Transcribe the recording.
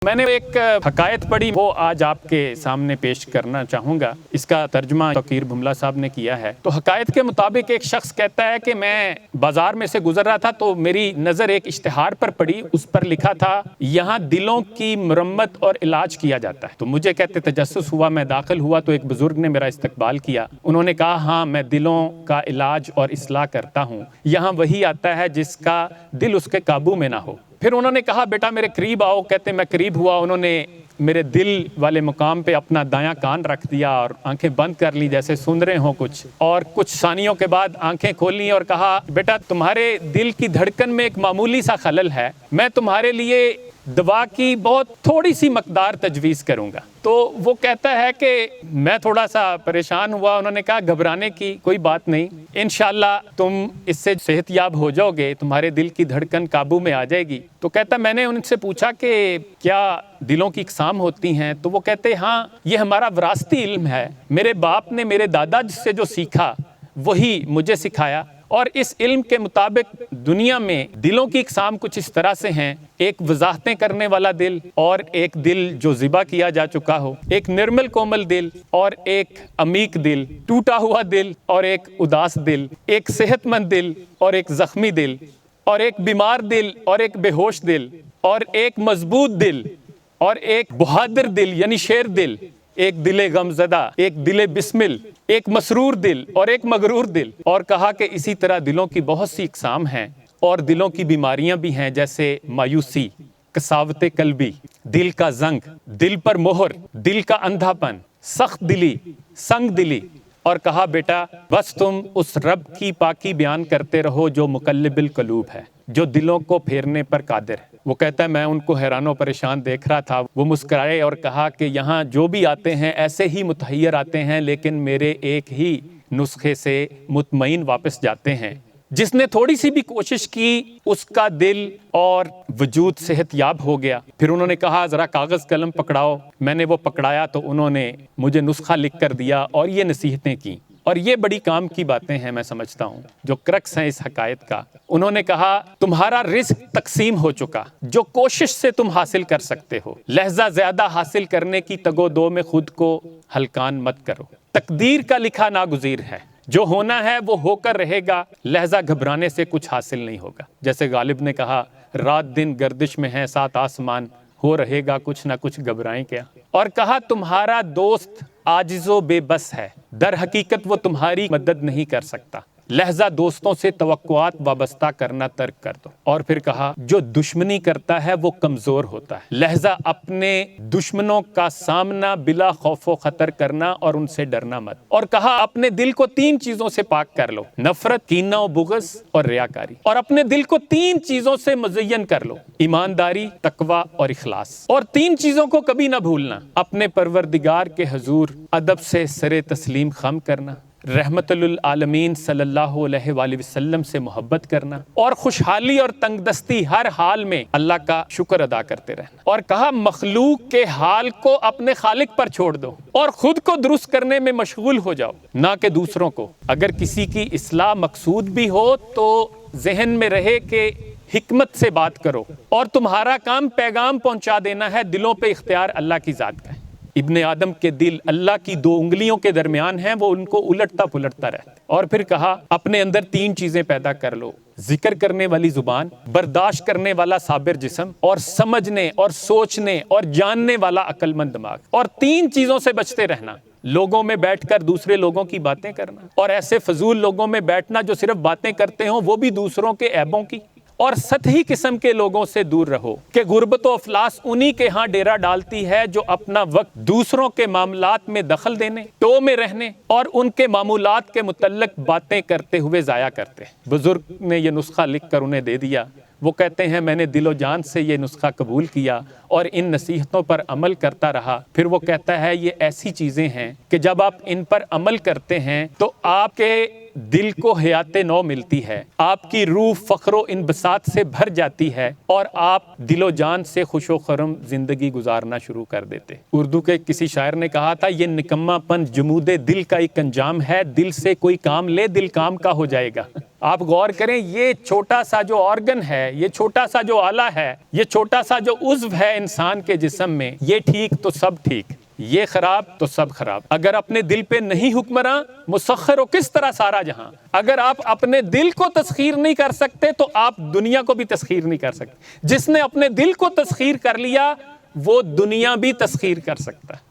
میں نے ایک حکایت پڑھی، وہ آج آپ کے سامنے پیش کرنا چاہوں گا۔ اس کا ترجمہ توقیر بھملا صاحب نے کیا ہے۔ تو حکایت کے مطابق ایک شخص کہتا ہے کہ میں بازار میں سے گزر رہا تھا تو میری نظر ایک اشتہار پر پڑی، اس پر لکھا تھا یہاں دلوں کی مرمت اور علاج کیا جاتا ہے۔ تو مجھے کہتے تجسس ہوا، میں داخل ہوا تو ایک بزرگ نے میرا استقبال کیا۔ انہوں نے کہا ہاں میں دلوں کا علاج اور اصلاح کرتا ہوں، یہاں وہی آتا ہے جس کا دل اس کے قابو میں نہ ہو۔ پھر انہوں نے کہا بیٹا میرے قریب آؤ، کہتے میں قریب ہوا، انہوں نے میرے دل والے مقام پہ اپنا دایاں کان رکھ دیا اور آنکھیں بند کر لی جیسے سن رہے ہوں کچھ، اور کچھ ثانیوں کے بعد آنکھیں کھولیں اور کہا بیٹا تمہارے دل کی دھڑکن میں ایک معمولی سا خلل ہے، میں تمہارے لیے دوا کی بہت تھوڑی سی مقدار تجویز کروں گا۔ تو وہ کہتا ہے کہ میں تھوڑا سا پریشان ہوا، انہوں نے کہا گھبرانے کی کوئی بات نہیں، انشاءاللہ تم اس سے صحت یاب ہو جاؤ گے، تمہارے دل کی دھڑکن قابو میں آ جائے گی۔ تو کہتا میں نے ان سے پوچھا کہ کیا دلوں کی اقسام ہوتی ہیں؟ تو وہ کہتے ہاں یہ ہمارا وراثتی علم ہے، میرے باپ نے میرے دادا جس سے جو سیکھا وہی مجھے سکھایا، اور اس علم کے مطابق دنیا میں دلوں کی اقسام کچھ اس طرح سے ہیں، ایک وضاحتیں کرنے والا دل، اور ایک دل جو ذبح کیا جا چکا ہو، ایک نرمل کومل دل، اور ایک عمیق دل، ٹوٹا ہوا دل اور ایک اداس دل، ایک صحت مند دل اور ایک زخمی دل، اور ایک بیمار دل اور ایک بے ہوش دل، اور ایک مضبوط دل اور ایک بہادر دل یعنی شیر دل، ایک دل غم زدہ، ایک دل بسمل، ایک مسرور دل اور ایک مغرور دل۔ اور کہا کہ اسی طرح دلوں کی بہت سی اقسام ہیں، اور دلوں کی بیماریاں بھی ہیں، جیسے مایوسی، قساوت قلبی، دل کا زنگ، دل پر مہر، دل کا اندھا پن، سخت دلی، سنگ دلی۔ اور کہا بیٹا بس تم اس رب کی پاکی بیان کرتے رہو جو مقلب القلوب ہے، جو دلوں کو پھیرنے پر قادر ہے۔ وہ کہتا ہے میں ان کو حیران و پریشان دیکھ رہا تھا، وہ مسکرائے اور کہا کہ یہاں جو بھی آتے ہیں ایسے ہی متحیر آتے ہیں، لیکن میرے ایک ہی نسخے سے مطمئن واپس جاتے ہیں، جس نے تھوڑی سی بھی کوشش کی اس کا دل اور وجود صحت یاب ہو گیا۔ پھر انہوں نے کہا ذرا کاغذ قلم پکڑاؤ، میں نے وہ پکڑایا تو انہوں نے مجھے نسخہ لکھ کر دیا اور یہ نصیحتیں کی، اور یہ بڑی کام کی باتیں ہیں میں سمجھتا ہوں جو کرکس ہیں اس حکایت کا۔ انہوں نے کہا تمہارا رزق تقسیم ہو چکا، جو کوشش سے تم حاصل کر سکتے ہو، لہذا زیادہ حاصل کرنے کی تگ و دو میں خود کو ہلکان مت کرو، تقدیر کا لکھا ناگزیر ہے، جو ہونا ہے وہ ہو کر رہے گا، لہذا گھبرانے سے کچھ حاصل نہیں ہوگا۔ جیسے غالب نے کہا رات دن گردش میں ہے سات آسمان، ہو رہے گا کچھ نہ کچھ گھبرائیں کیا۔ اور کہا تمہارا دوست عاجز و بے بس ہے، در حقیقت وہ تمہاری مدد نہیں کر سکتا، لہذا دوستوں سے توقعات وابستہ کرنا ترک کر دو۔ اور پھر کہا جو دشمنی کرتا ہے وہ کمزور ہوتا ہے، لہذا اپنے دشمنوں کا سامنا بلا خوف و خطر کرنا اور ان سے ڈرنا مت۔ اور کہا اپنے دل کو تین چیزوں سے پاک کر لو، نفرت، کینہ و بغض اور ریاکاری، اور اپنے دل کو تین چیزوں سے مزین کر لو، ایمانداری، تقوی اور اخلاص، اور تین چیزوں کو کبھی نہ بھولنا، اپنے پروردگار کے حضور ادب سے سر تسلیم خم کرنا، رحمت للعالمین صلی اللہ علیہ وآلہ وسلم سے محبت کرنا، اور خوشحالی اور تنگ دستی ہر حال میں اللہ کا شکر ادا کرتے رہنا۔ اور کہا مخلوق کے حال کو اپنے خالق پر چھوڑ دو اور خود کو درست کرنے میں مشغول ہو جاؤ، نہ کہ دوسروں کو۔ اگر کسی کی اصلاح مقصود بھی ہو تو ذہن میں رہے کہ حکمت سے بات کرو، اور تمہارا کام پیغام پہنچا دینا ہے، دلوں پہ اختیار اللہ کی ذات کا ہے۔ ابن آدم کے دل اللہ کی دو انگلیوں کے درمیان ہیں، وہ ان کو الٹتا پلٹتا رہتا ہے۔ اور پھر کہا اپنے اندر تین چیزیں پیدا کر لو، ذکر کرنے والی زبان، برداشت کرنے والا صابر جسم، اور سمجھنے اور سوچنے اور جاننے والا عقل مند دماغ۔ اور تین چیزوں سے بچتے رہنا، لوگوں میں بیٹھ کر دوسرے لوگوں کی باتیں کرنا، اور ایسے فضول لوگوں میں بیٹھنا جو صرف باتیں کرتے ہوں وہ بھی دوسروں کے عیبوں کی، اور سطحی قسم کے لوگوں سے دور رہو کہ غربت و افلاس انہی کے ہاں ڈیرا ڈالتی ہے جو اپنا وقت دوسروں کے معاملات میں دخل دینے، ٹو میں رہنے اور ان کے معمولات کے متعلق باتیں کرتے ہوئے ضائع کرتے ہیں۔ بزرگ نے یہ نسخہ لکھ کر انہیں دے دیا، وہ کہتے ہیں میں نے دل و جان سے یہ نسخہ قبول کیا اور ان نصیحتوں پر عمل کرتا رہا۔ پھر وہ کہتا ہے یہ ایسی چیزیں ہیں کہ جب آپ ان پر عمل کرتے ہیں تو آپ کے دل کو حیات نو ملتی ہے، آپ کی روح فخر و انبساط سے بھر جاتی ہے اور آپ دل و جان سے خوش و خرم زندگی گزارنا شروع کر دیتے۔ اردو کے کسی شاعر نے کہا تھا، یہ نکما پن جمود دل کا ایک انجام ہے، دل سے کوئی کام لے دل کام کا ہو جائے گا۔ آپ غور کریں، یہ چھوٹا سا جو آرگن ہے، یہ چھوٹا سا جو آلہ ہے، یہ چھوٹا سا جو عضو ہے انسان کے جسم میں، یہ ٹھیک تو سب ٹھیک، یہ خراب تو سب خراب۔ اگر اپنے دل پہ نہیں حکمراں، مسخر ہو کس طرح سارا جہاں۔ اگر آپ اپنے دل کو تسخیر نہیں کر سکتے تو آپ دنیا کو بھی تسخیر نہیں کر سکتے۔ جس نے اپنے دل کو تسخیر کر لیا وہ دنیا بھی تسخیر کر سکتا ہے۔